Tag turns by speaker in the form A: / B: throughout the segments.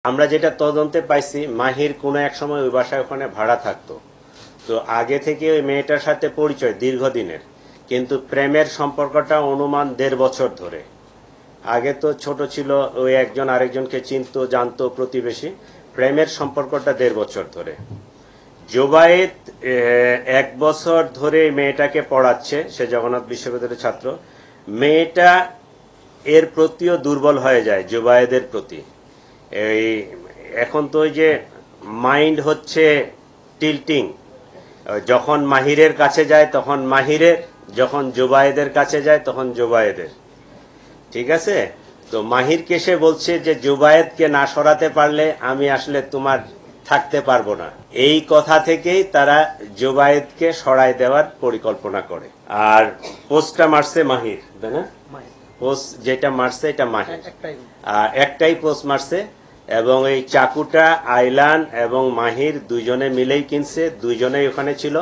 A: আমরা যেটা তদন্তে পাইছি, মাহির কোনো এক সময় ওই বাসায় ওখানে ভাড়া থাকতো। তো আগে থেকে ওই মেয়েটার সাথে পরিচয় দীর্ঘদিনের, কিন্তু প্রেমের সম্পর্কটা অনুমান 1.5 বছর ধরে। আগে তো ছোট ছিল, ওই একজন আরেকজনকে চিনতো, জানতো, প্রতিবেশী। প্রেমের সম্পর্কটা 1.5 বছর ধরে। জোবায়েদ 1 বছর ধরে মেয়েটাকে পড়াচ্ছে, সে জগন্নাথ বিশ্ববিদ্যালয়ের ছাত্র। মেয়েটা এর প্রতিও দুর্বল হয়ে যায়, জোবায়েদের প্রতি। এই এখন তো ওই যে মাইন্ড হচ্ছে টিল্টিং, যখন মাহিরের কাছে যায় তখন মাহিরের, যখন জোবায়েদের কাছে যায় তখন জোবায়েদের। ঠিক আছে? তো মাহিরকে সে বলছে যে জোবায়েদকে না সরাতে পারলে আমি আসলে তোমার থাকতে পারবো না। এই কথা থেকেই তারা জোবায়েদকে সরায় দেওয়ার পরিকল্পনা করে। আর পোস্টটা মারছে মাহির, তাই না? পোস্ট যেটা মারছে এটা মাহির, আর একটাই পোস্ট মারছে। এবং এই চাকুটা আইলান এবং মাহির দুইজনে মিলেই কিনছে, দুইজনেই ওখানে ছিল।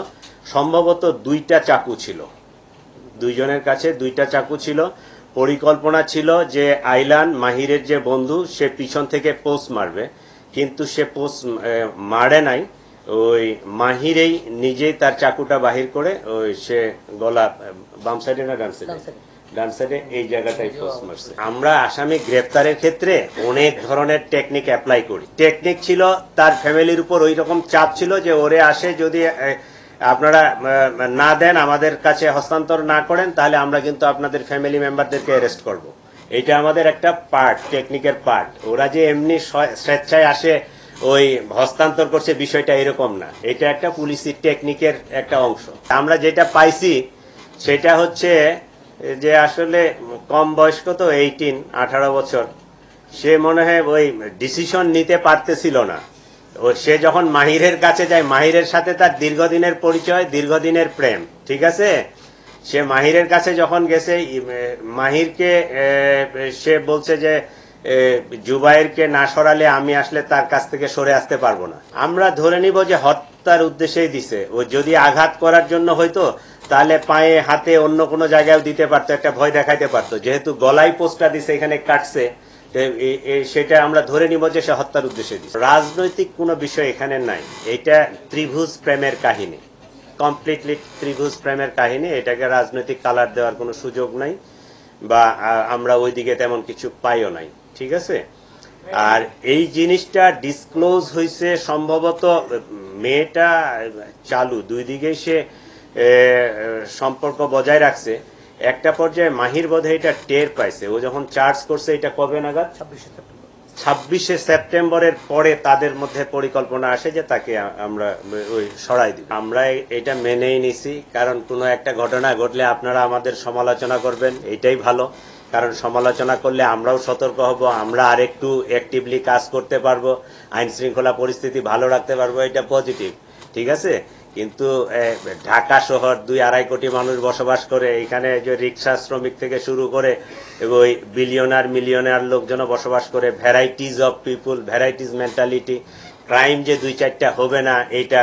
A: সম্ভবত 2টা চাকু ছিল, দুইজনের কাছে 2টা চাকু ছিল। পরিকল্পনা ছিল যে আইলান, মাহিরের যে বন্ধু, সে পিছন থেকে পোস্ট মারবে, কিন্তু সে পোস্ট মারে নাই। ওই মাহিরেই নিজেই তার চাকুটা বাহির করে ওই সে গলা, বাম সাইডে না ডান সাইডে, ডান সাইডে, এই জায়গাটাই পোস্ট মারছে। আমরা আসামি গ্রেপ্তারের ক্ষেত্রে অনেক ধরনের টেকনিক অ্যাপ্লাই করি। টেকনিক ছিল, তার ফ্যামিলির উপর ওই রকম চাপ ছিল যে ওরে আসে যদি আপনারা না দেন, আমাদের কাছে হস্তান্তর না করেন, তাহলে আমরা কিন্তু আপনাদের ফ্যামিলি মেম্বারদেরকে অ্যারেস্ট করব। এটা আমাদের একটা পার্ট, টেকনিকের পার্ট। ওরা যে এমনি স্বেচ্ছায় আসে ওই হস্তান্তর করছে, বিষয়টা এরকম না। এটা একটা পুলিশি টেকনিকের একটা অংশ। আমরা যেটা পাইছি সেটা হচ্ছে যে আসলে কম বয়স্ক তো, 18 বছর। সে মনে হয় ওই ডিসিশন নিতে পারতেছিল না। সে যখন মাহিরের কাছে যায়, মাহিরের সাথে তার দীর্ঘদিনের পরিচয়, দীর্ঘদিনের প্রেম। ঠিক আছে? সে মাহিরের কাছে যখন গেছে, মাহিরকে সে বলছে যে জুবাইরকে না সরালে আমি আসলে তার কাছ থেকে সরে আসতে পারবো না। আমরা ধরে নিব যে হত্যার উদ্দেশ্যেই দিছে। ও যদি আঘাত করার জন্য হয়তো, তাহলে পায়ে, হাতে, অন্য কোনো জায়গায় দিতে পারতো, একটা ভয় দেখাইতে পারতো। যেহেতু গলায় পোস্টটা দিছে, এখানে কাটছে, সেটা আমরা ধরে নিব যে সে হত্যার উদ্দেশ্যে দিচ্ছে। রাজনৈতিক কোনো বিষয় এখানে নাই। এটা ত্রিভুজ প্রেমের কাহিনী, কমপ্লিটলি ত্রিভুজ প্রেমের কাহিনী। এটাকে রাজনৈতিক কালার দেওয়ার কোনো সুযোগ নাই, বা আমরা ওইদিকে তেমন কিছু পাইও নাই। ঠিক আছে? আর এই জিনিসটা ডিসক্লোজ হয়েছে সম্ভবত, মেয়েটা চালু, দুই দিকেই সে সম্পর্ক বজায় রাখছে। একটা পর্যায়ে মাহির বোধহয় এটা টের পাইছে। ও যখন চার্জ করছে, এটা কবে নাগাদ? 26শে সেপ্টেম্বরের পরে তাদের মধ্যে পরিকল্পনা আসে যে তাকে আমরা ওই সরাই দিব। আমরা এটা মেনেই নিছি, কারণ কোনো একটা ঘটনা ঘটলে আপনারা আমাদের সমালোচনা করবেন, এটাই ভালো। কারণ সমালোচনা করলে আমরাও সতর্ক হব, আমরা আরেকটু অ্যাক্টিভলি কাজ করতে পারবো, আইন শৃঙ্খলা পরিস্থিতি ভালো রাখতে পারবো, এটা পজিটিভ। ঠিক আছে? কিন্তু ঢাকা শহর 2-2.5 কোটি মানুষ বসবাস করে, এখানে যে রিক্সা শ্রমিক থেকে শুরু করে ওই বিলিয়নার মিলিয়নার লোকজনও বসবাস করে। Varieties of people, varieties mentality. Crime যে 2-4টা হবে না, এইটা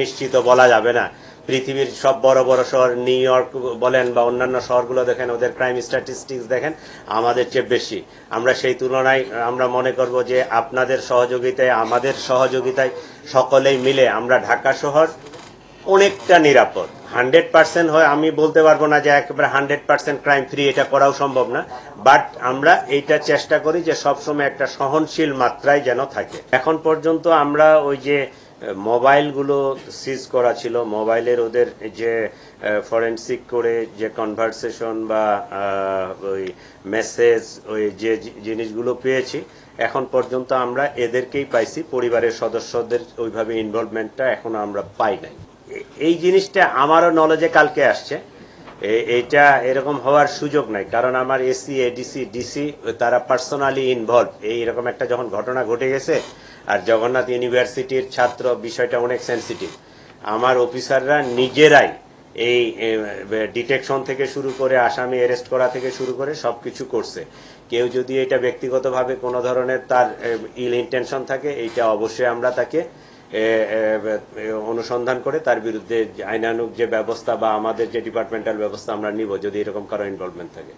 A: নিশ্চিত বলা যাবে না। পৃথিবীর সব বড় বড় শহর, নিউ ইয়র্ক বলেন বা অন্যান্য শহরগুলো দেখেন, ওদের ক্রাইম স্ট্যাটিস্টিক্স দেখেন আমাদের চেয়ে বেশি। আমরা সেই তুলনায় আমরা মনে করব যে আপনাদের সহযোগিতায়, আমাদের সহযোগিতায়, সকলেই মিলে আমরা ঢাকা শহর অনেকটা নিরাপদ। 100% হয় আমি বলতে পারবো না যে একেবারে 100% ক্রাইম ফ্রি, এটা করাও সম্ভব না। বাট আমরা এইটা চেষ্টা করি যে সবসময় একটা সহনশীল মাত্রায় যেন থাকে। এখন পর্যন্ত আমরা ওই যে মোবাইলগুলো সিজ করা ছিল, মোবাইলের ওদের যে ফরেনসিক করে যে কনভারসেশন বা ওই মেসেজ, ওই যে জিনিসগুলো পেয়েছি, এখন পর্যন্ত আমরা এদেরকেই পাইছি। পরিবারের সদস্যদের ওইভাবে ইনভলভমেন্টটা এখন আমরা পাই নাই। এই জিনিসটা আমারও নলেজে কালকে আসছে। এটা এরকম হওয়ার সুযোগ নাই, কারণ আমার এসি, এডিসি, ডিসি তারা পার্সোনালি ইনভলভ। এইরকম একটা যখন ঘটনা ঘটে গেছে, আর জগন্নাথ ইউনিভার্সিটির ছাত্র, বিষয়টা অনেক সেন্সিটিভ। আমার অফিসাররা নিজেরাই এই ডিটেকশন থেকে শুরু করে, আসামি অ্যারেস্ট করা থেকে শুরু করে সবকিছু করছে। কেউ যদি এটা ব্যক্তিগতভাবে কোনো ধরনের তার ইল ইন্টেনশন থাকে, এইটা অবশ্যই আমরা তাকে অনুসন্ধান করে তার বিরুদ্ধে আইনানুগ যে ব্যবস্থা বা আমাদের যে ডিপার্টমেন্টাল ব্যবস্থা আমরা নিব, যদি এরকম কারো ইনভলভমেন্ট থাকে।